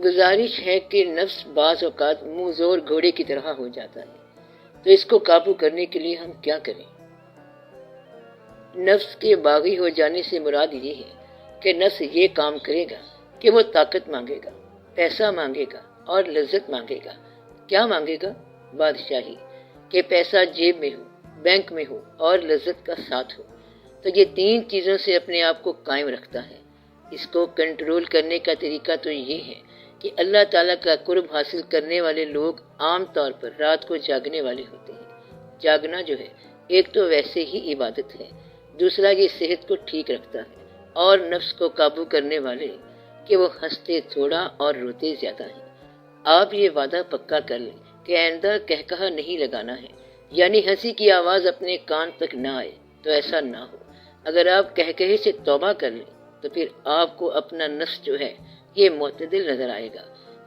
گزارش ہے کہ نفس بعض اوقات منہ زور گھوڑے کی طرح ہو جاتا ہے، تو اس کو قابو کرنے کے لیے ہم کیا کریں؟ نفس کے باغی ہو جانے سے مراد یہ ہے کہ نفس یہ کام کرے گا کہ وہ طاقت مانگے گا، پیسہ مانگے گا اور لذت مانگے گا۔ کیا مانگے گا؟ بادشاہی، کہ پیسہ جیب میں ہو، بینک میں ہو اور لذت کا ساتھ ہو۔ تو یہ تین چیزوں سے اپنے آپ کو قائم رکھتا ہے۔ اس کو کنٹرول کرنے کا طریقہ تو یہ ہے کہ اللہ تعالیٰ کا قرب حاصل کرنے والے لوگ عام طور پر رات کو جاگنے والے ہوتے ہیں۔ جاگنا جو ہے ایک تو ویسے ہی عبادت ہے، دوسرا یہ صحت کو ٹھیک رکھتا ہے، اور نفس کو قابو کرنے والے کہ وہ ہنستے تھوڑا اور روتے زیادہ ہیں۔ آپ یہ وعدہ پکا کر لیں کہ آئندہ کہکہا نہیں لگانا ہے، یعنی ہنسی کی آواز اپنے کان تک نہ آئے، تو ایسا نہ ہو۔ اگر آپ کہکہے سے توبہ کر لیں تو پھر آپ کو اپنا نفس جو ہے یہ معتدل نظر آئے گا۔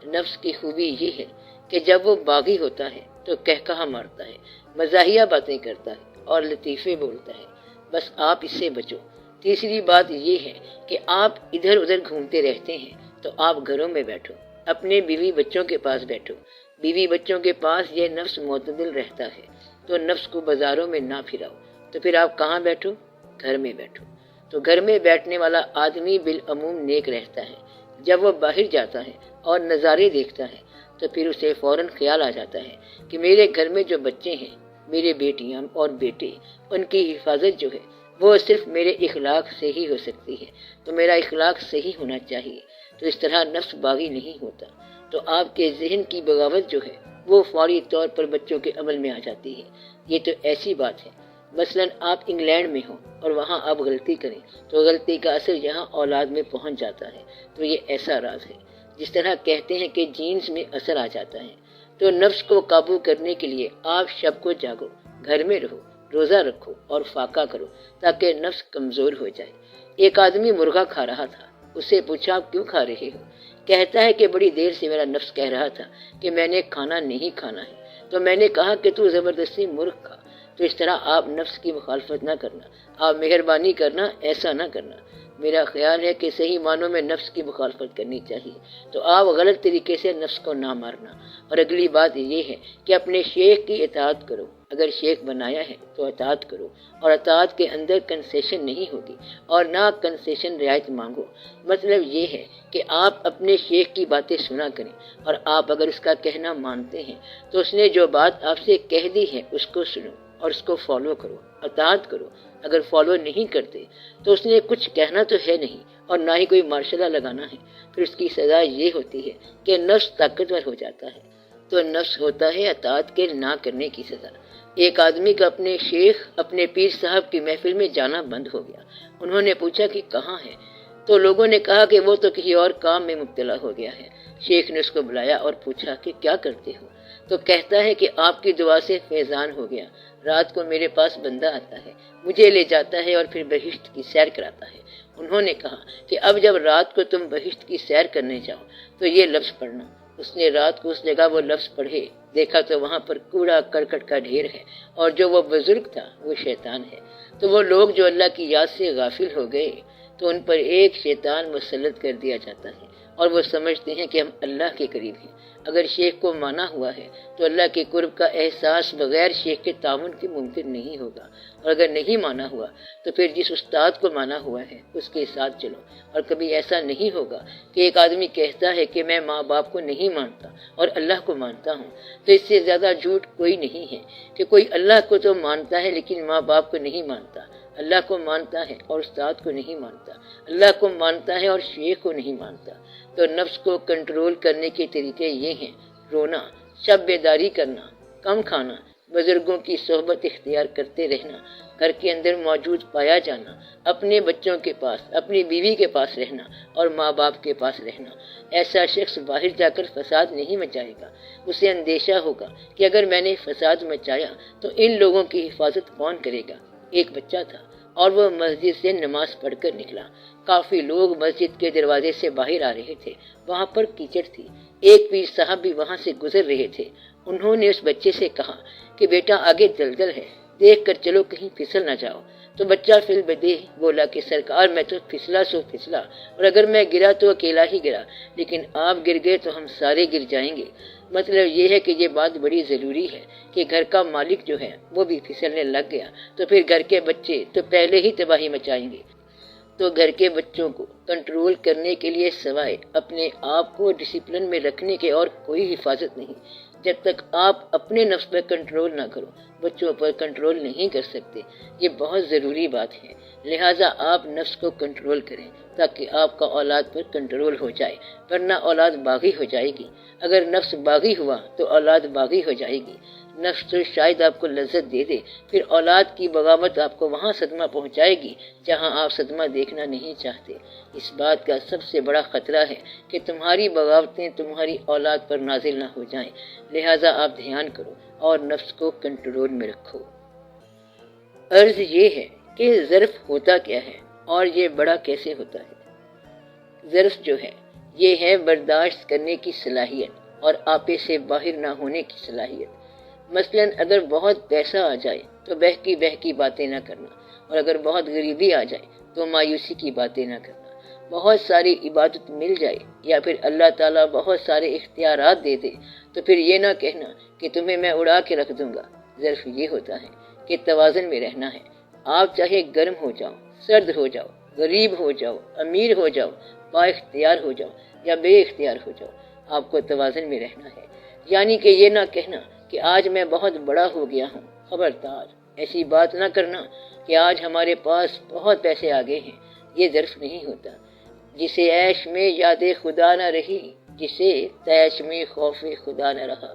نفس کی خوبی یہ ہے کہ جب وہ باغی ہوتا ہے تو کہکہا مارتا ہے، مزاحیہ باتیں کرتا ہے اور لطیفے بولتا ہے۔ بس آپ اس سے بچو۔ تیسری بات یہ ہے کہ آپ ادھر ادھر گھومتے رہتے ہیں، تو آپ گھروں میں بیٹھو، اپنے بیوی بچوں کے پاس بیٹھو۔ بیوی بچوں کے پاس یہ نفس معتدل رہتا ہے، تو نفس کو بازاروں میں نہ پھراؤ۔ تو پھر آپ کہاں بیٹھو؟ گھر میں بیٹھو۔ تو گھر میں بیٹھنے والا آدمی بالعموم نیک رہتا ہے۔ جب وہ باہر جاتا ہے اور نظارے دیکھتا ہے تو پھر اسے فوراً خیال آ جاتا ہے کہ میرے گھر میں جو بچے ہیں، میرے بیٹیاں اور بیٹے، ان کی حفاظت جو ہے وہ صرف میرے اخلاق سے ہی ہو سکتی ہے، تو میرا اخلاق صحیح ہونا چاہیے۔ تو اس طرح نفس باغی نہیں ہوتا، تو آپ کے ذہن کی بغاوت جو ہے وہ فوری طور پر بچوں کے عمل میں آ جاتی ہے۔ یہ تو ایسی بات ہے، مثلاً آپ انگلینڈ میں ہوں اور وہاں آپ غلطی کریں تو غلطی کا اثر یہاں اولاد میں پہنچ جاتا ہے۔ تو یہ ایسا راز ہے، جس طرح کہتے ہیں کہ جینز میں اثر آ جاتا ہے۔ تو نفس کو قابو کرنے کے لیے آپ شب کو جاگو، گھر میں رہو، روزہ رکھو اور فاقہ کرو، تاکہ نفس کمزور ہو جائے۔ ایک آدمی مرغا کھا رہا تھا، اس سے پوچھا آپ کیوں کھا رہے ہو؟ کہتا ہے کہ بڑی دیر سے میرا نفس کہہ رہا تھا کہ میں نے کھانا نہیں کھانا ہے، تو میں نے کہا کہ تو زبردستی مرغ کھا۔ تو اس طرح آپ نفس کی مخالفت نہ کرنا، آپ مہربانی کرنا ایسا نہ کرنا۔ میرا خیال ہے کہ صحیح معنوں میں نفس کی مخالفت کرنی چاہیے، تو آپ غلط طریقے سے نفس کو نہ مارنا۔ اور اگلی بات یہ ہے کہ اپنے شیخ کی اطاعت کرو، اگر شیخ بنایا ہے تو اطاعت کرو، اور اطاعت کے اندر کنسیشن نہیں ہوگی، اور نہ کنسیشن رعایت مانگو۔ مطلب یہ ہے کہ آپ اپنے شیخ کی باتیں سنا کریں، اور آپ اگر اس کا کہنا مانتے ہیں تو اس نے جو بات آپ سے کہہ دی ہے اس کو سنو اور اس کو فالو کرو، اطاعت کرو۔ اگر فالو نہیں کرتے تو اس نے کچھ کہنا تو ہے نہیں، اور نہ ہی کوئی مارشلہ لگانا ہے۔ پھر اس کی سزا یہ ہوتی ہے کہ نفس طاقتور ہو جاتا ہے، تو نفس ہوتا ہے اطاعت کے نہ کرنے کی سزا۔ ایک آدمی کا اپنے شیخ، اپنے پیر صاحب کی محفل میں جانا بند ہو گیا۔ انہوں نے پوچھا کہ کہاں ہے؟ تو لوگوں نے کہا کہ وہ تو کسی اور کام میں مبتلا ہو گیا ہے۔ شیخ نے اس کو بلایا اور پوچھا کہ کیا کرتے ہو؟ تو کہتا ہے کہ آپ کی دعا سے فیضان ہو گیا، رات کو میرے پاس بندہ آتا ہے، مجھے لے جاتا ہے اور پھر بہشت کی سیر کراتا ہے۔ انہوں نے کہا کہ اب جب رات کو تم بہشت کی سیر کرنے جاؤ تو یہ لفظ پڑھنا۔ اس نے رات کو اس جگہ وہ لفظ پڑھے، دیکھا تو وہاں پر کوڑا کرکٹ کا ڈھیر ہے، اور جو وہ بزرگ تھا وہ شیطان ہے۔ تو وہ لوگ جو اللہ کی یاد سے غافل ہو گئے تو ان پر ایک شیطان مسلط کر دیا جاتا ہے، اور وہ سمجھتے ہیں کہ ہم اللہ کے قریب ہیں۔ اگر شیخ کو مانا ہوا ہے تو اللہ کے قرب کا احساس بغیر شیخ کے تعاون کے ممکن نہیں ہوگا، اور اگر نہیں مانا ہوا تو پھر جس استاد کو مانا ہوا ہے اس کے ساتھ چلو۔ اور کبھی ایسا نہیں ہوگا کہ ایک آدمی کہتا ہے کہ میں ماں باپ کو نہیں مانتا اور اللہ کو مانتا ہوں، تو اس سے زیادہ جھوٹ کوئی نہیں ہے کہ کوئی اللہ کو تو مانتا ہے لیکن ماں باپ کو نہیں مانتا، اللہ کو مانتا ہے اور استاد کو نہیں مانتا، اللہ کو مانتا ہے اور شیخ کو نہیں مانتا۔ تو نفس کو کنٹرول کرنے کے طریقے یہ ہیں: رونا، شب بیداری کرنا، کم کھانا، بزرگوں کی صحبت اختیار کرتے رہنا، گھر کے اندر موجود پایا جانا، اپنے بچوں کے پاس، اپنی بیوی کے پاس رہنا اور ماں باپ کے پاس رہنا۔ ایسا شخص باہر جا کر فساد نہیں مچائے گا۔ اسے اندیشہ ہوگا کہ اگر میں نے فساد مچایا تو ان لوگوں کی حفاظت کون کرے گا۔ ایک بچہ تھا اور وہ مسجد سے نماز پڑھ کر نکلا۔ کافی لوگ مسجد کے دروازے سے باہر آ رہے تھے، وہاں پر کیچڑ تھی۔ ایک پیر صاحب بھی وہاں سے گزر رہے تھے۔ انہوں نے اس بچے سے کہا کہ بیٹا آگے دلدل ہے، دیکھ کر چلو کہیں پھسل نہ جاؤ۔ تو بچہ فی البدیہہ بولا کہ سرکار میں تو پھسلا سو پھسلا، اور اگر میں گرا تو اکیلا ہی گرا، لیکن آپ گر گئے تو ہم سارے گر جائیں گے۔ مطلب یہ ہے کہ یہ بات بڑی ضروری ہے کہ گھر کا مالک جو ہے وہ بھی پھسلنے لگ گیا تو پھر گھر کے بچے تو پہلے ہی تباہی مچائیں گے۔ تو گھر کے بچوں کو کنٹرول کرنے کے لیے سوائے اپنے آپ کو ڈسپلن میں رکھنے کے اور کوئی حفاظت نہیں۔ جب تک آپ اپنے نفس پر کنٹرول نہ کرو، بچوں پر کنٹرول نہیں کر سکتے۔ یہ بہت ضروری بات ہے، لہٰذا آپ نفس کو کنٹرول کریں تاکہ آپ کا اولاد پر کنٹرول ہو جائے، ورنہ اولاد باغی ہو جائے گی۔ اگر نفس باغی ہوا تو اولاد باغی ہو جائے گی۔ نفس تو شاید آپ کو لذت دے دے، پھر اولاد کی بغاوت آپ کو وہاں صدمہ پہنچائے گی جہاں آپ صدمہ دیکھنا نہیں چاہتے۔ اس بات کا سب سے بڑا خطرہ ہے کہ تمہاری بغاوتیں تمہاری اولاد پر نازل نہ ہو جائیں، لہٰذا آپ دھیان کرو اور نفس کو کنٹرول میں رکھو۔ عرض یہ ہے کہ ظرف ہوتا کیا ہے اور یہ بڑا کیسے ہوتا ہے؟ ظرف جو ہے یہ ہے برداشت کرنے کی صلاحیت اور آپے سے باہر نہ ہونے کی صلاحیت۔ مثلاً اگر بہت پیسہ آ جائے تو بہکی باتیں نہ کرنا، اور اگر بہت غریبی آ جائے تو مایوسی کی باتیں نہ کرنا۔ بہت ساری عبادت مل جائے یا پھر اللہ تعالیٰ بہت سارے اختیارات دے دے تو پھر یہ نہ کہنا کہ تمہیں میں اڑا کے رکھ دوں گا۔ ظرف یہ ہوتا ہے کہ توازن میں رہنا ہے۔ آپ چاہے گرم ہو جاؤ، سرد ہو جاؤ، غریب ہو جاؤ، امیر ہو جاؤ، با اختیار ہو جاؤ یا بے اختیار ہو جاؤ، آپ کو توازن میں رہنا ہے۔ یعنی کہ یہ نہ کہنا کہ آج میں بہت بڑا ہو گیا ہوں، خبردار ایسی بات نہ کرنا کہ آج ہمارے پاس بہت پیسے آ گئے ہیں۔ یہ ظرف نہیں ہوتا۔ جسے عیش میں یاد خدا نہ رہی، جسے تیش میں خوف خدا نہ رہا۔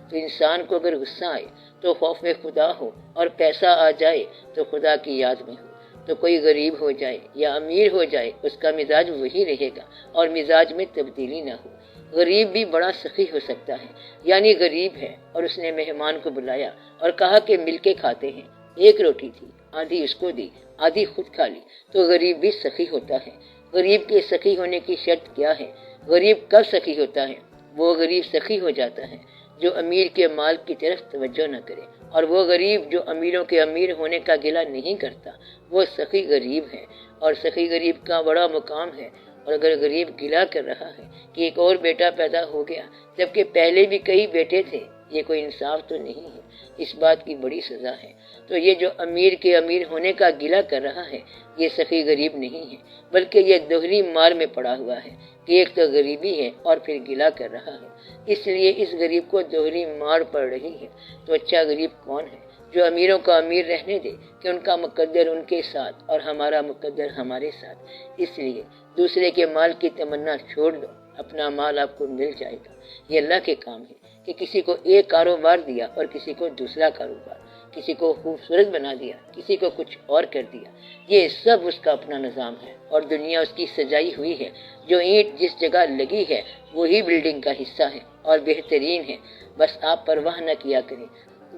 تو انسان کو اگر غصہ آئے تو خوف میں خدا ہو، اور پیسہ آ جائے تو خدا کی یاد میں ہو۔ تو کوئی غریب ہو جائے یا امیر ہو جائے، اس کا مزاج وہی رہے گا اور مزاج میں تبدیلی نہ ہو۔ غریب بھی بڑا سخی ہو سکتا ہے، یعنی غریب ہے اور اس نے مہمان کو بلایا اور کہا کہ مل کے کھاتے ہیں۔ ایک روٹی تھی، آدھی اس کو دی، آدھی خود کھا لی، تو غریب بھی سخی ہوتا ہے۔ غریب کے سخی ہونے کی شرط کیا ہے؟ غریب کب سخی ہوتا ہے؟ وہ غریب سخی ہو جاتا ہے جو امیر کے مال کی طرف توجہ نہ کرے، اور وہ غریب جو امیروں کے امیر ہونے کا گلہ نہیں کرتا، وہ سخی غریب ہے۔ اور سخی غریب کا بڑا مقام ہے۔ اور اگر غریب گلہ کر رہا ہے کہ ایک اور بیٹا پیدا ہو گیا جبکہ پہلے بھی کئی بیٹے تھے، یہ کوئی انصاف تو نہیں ہے، اس بات کی بڑی سزا ہے۔ تو یہ جو امیر کے امیر ہونے کا گلہ کر رہا ہے، یہ سخی غریب نہیں ہے، بلکہ یہ دوہری مار میں پڑا ہوا ہے کہ ایک تو غریبی ہے اور پھر گلہ کر رہا ہے۔ اس لیے اس غریب کو دوہری مار پڑ رہی ہے۔ تو اچھا غریب کون ہے؟ جو امیروں کا امیر رہنے دے کہ ان کا مقدر ان کے ساتھ اور ہمارا مقدر ہمارے ساتھ۔ اس لیے دوسرے کے مال کی تمنا چھوڑ دو، اپنا مال آپ کو مل جائے گا۔ یہ اللہ کے کام ہے کہ کسی کو ایک کاروبار دیا اور کسی کو دوسرا کاروبار، کسی کو خوبصورت بنا دیا، کسی کو کچھ اور کر دیا۔ یہ سب اس کا اپنا نظام ہے اور دنیا اس کی سجائی ہوئی ہے۔ جو اینٹ جس جگہ لگی ہے وہی بلڈنگ کا حصہ ہے اور بہترین ہے۔ بس آپ پرواہ نہ کیا کریں،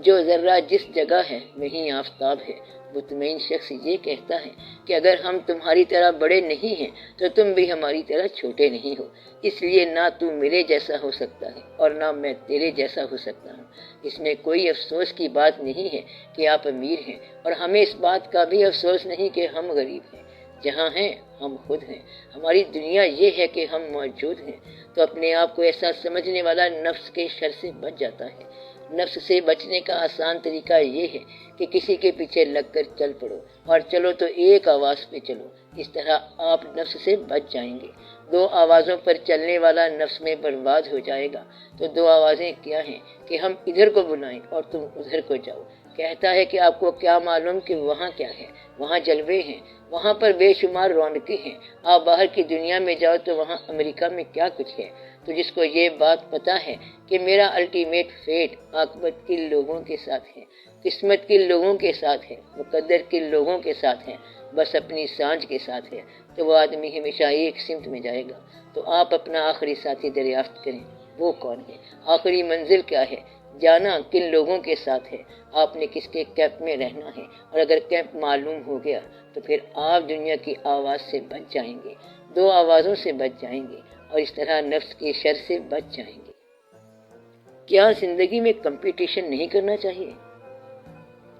جو ذرہ جس جگہ ہے وہیں آفتاب ہے۔ مطمئن شخص یہ کہتا ہے کہ اگر ہم تمہاری طرح بڑے نہیں ہیں تو تم بھی ہماری طرح چھوٹے نہیں ہو، اس لیے نہ تو میرے جیسا ہو سکتا ہے اور نہ میں تیرے جیسا ہو سکتا ہوں۔ اس میں کوئی افسوس کی بات نہیں ہے کہ آپ امیر ہیں، اور ہمیں اس بات کا بھی افسوس نہیں کہ ہم غریب ہیں۔ جہاں ہیں ہم خود ہیں، ہماری دنیا یہ ہے کہ ہم موجود ہیں۔ تو اپنے آپ کو ایسا سمجھنے والا نفس کے شر سے بچ جاتا ہے۔ نفس سے بچنے کا آسان طریقہ یہ ہے کہ کسی کے پیچھے لگ کر چل پڑو، اور چلو تو ایک آواز پہ چلو۔ اس طرح آپ نفس سے بچ جائیں گے۔ دو آوازوں پر چلنے والا نفس میں برباد ہو جائے گا۔ تو دو آوازیں کیا ہیں کہ ہم ادھر کو بلائیں اور تم ادھر کو جاؤ۔ کہتا ہے کہ آپ کو کیا معلوم کہ وہاں کیا ہے؟ وہاں جلوے ہیں، وہاں پر بے شمار رونقیں ہیں۔ آپ باہر کی دنیا میں جاؤ تو وہاں امریکہ میں کیا کچھ ہے۔ تو جس کو یہ بات پتا ہے کہ میرا الٹیمیٹ فیٹ عاقبت کن لوگوں کے ساتھ ہے، قسمت کن لوگوں کے ساتھ ہے، مقدر کن لوگوں کے ساتھ ہے، بس اپنی سانجھ کے ساتھ ہے، تو وہ آدمی ہمیشہ ایک سمت میں جائے گا۔ تو آپ اپنا آخری ساتھی دریافت کریں، وہ کون ہے؟ آخری منزل کیا ہے؟ جانا کن لوگوں کے ساتھ ہے، آپ نے کس کے کیمپ میں رہنا ہے، اور اگر کیمپ معلوم ہو گیا تو پھر آپ دنیا کی آواز سے بچ جائیں گے، دو آوازوں سے بچ جائیں گے، اور اس طرح نفس کے شر سے بچ جائیں گے۔ کیا زندگی میں کمپٹیشن نہیں کرنا چاہیے؟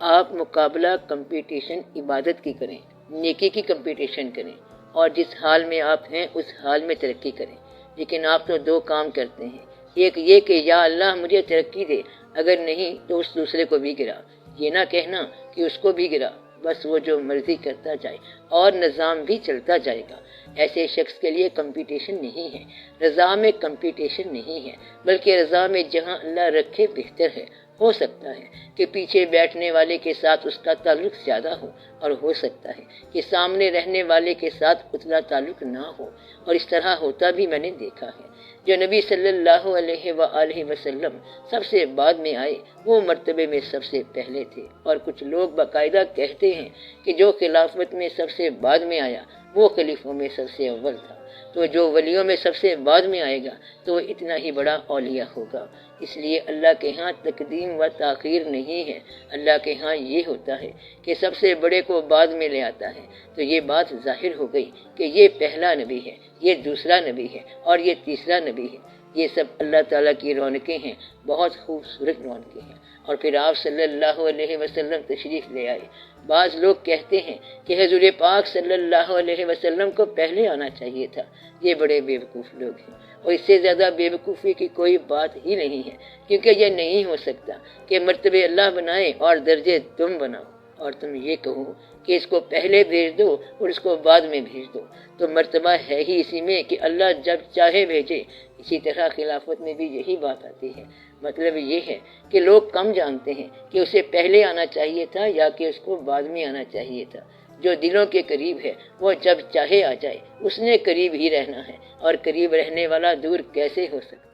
آپ مقابلہ کمپٹیشن عبادت کی کریں، نیکی کی کمپٹیشن کریں، اور جس حال میں آپ ہیں اس حال میں ترقی کریں۔ لیکن آپ تو دو کام کرتے ہیں، ایک یہ کہ یا اللہ مجھے ترقی دے، اگر نہیں تو اس دوسرے کو بھی گرا، یہ نہ کہنا کہ اس کو بھی گرا، بس وہ جو مرضی کرتا جائے اور نظام بھی چلتا جائے گا۔ ایسے شخص کے لیے کمپٹیشن نہیں ہے، رضا میں کمپٹیشن نہیں ہے، بلکہ رضا میں جہاں اللہ رکھے بہتر ہے۔ ہو سکتا ہے کہ پیچھے بیٹھنے والے کے ساتھ اس کا تعلق زیادہ ہو، اور ہو سکتا ہے کہ سامنے رہنے والے کے ساتھ اتنا تعلق نہ ہو، اور اس طرح ہوتا بھی میں نے دیکھا ہے۔ جو نبی صلی اللہ علیہ وآلہ وسلم سب سے بعد میں آئے وہ مرتبے میں سب سے پہلے تھے، اور کچھ لوگ باقاعدہ کہتے ہیں کہ جو خلافت میں سب سے بعد میں آیا وہ خلیفوں میں سب سے اول تھا، تو جو ولیوں میں سب سے بعد میں آئے گا تو وہ اتنا ہی بڑا اولیاء ہوگا۔ اس لیے اللہ کے ہاں تقدیم و تاخیر نہیں ہے، اللہ کے ہاں یہ ہوتا ہے کہ سب سے بڑے کو بعد میں لے آتا ہے۔ تو یہ بات ظاہر ہو گئی کہ یہ پہلا نبی ہے، یہ دوسرا نبی ہے، اور یہ تیسرا نبی ہے۔ یہ سب اللہ تعالیٰ کی رونقیں ہیں، بہت خوبصورت رونقیں ہیں۔ اور پھر آپ صلی اللہ علیہ وسلم تشریف لے آئے۔ بعض لوگ کہتے ہیں کہ حضور پاک صلی اللہ علیہ وسلم کو پہلے آنا چاہیے تھا۔ یہ بڑے بیوقوف لوگ ہیں، اور اس سے زیادہ بیوقوفی کی کوئی بات ہی نہیں ہے، کیونکہ یہ نہیں ہو سکتا کہ مرتبے اللہ بنائے اور درجے تم بناؤ، اور تم یہ کہو کہ اس کو پہلے بھیج دو اور اس کو بعد میں بھیج دو۔ تو مرتبہ ہے ہی اسی میں کہ اللہ جب چاہے بھیجے۔ اسی طرح خلافت میں بھی یہی بات آتی ہے۔ مطلب یہ ہے کہ لوگ کم جانتے ہیں کہ اسے پہلے آنا چاہیے تھا یا کہ اس کو بعد میں آنا چاہیے تھا۔ جو دلوں کے قریب ہے وہ جب چاہے آ جائے، اس نے قریب ہی رہنا ہے، اور قریب رہنے والا دور کیسے ہو سکتا ہے۔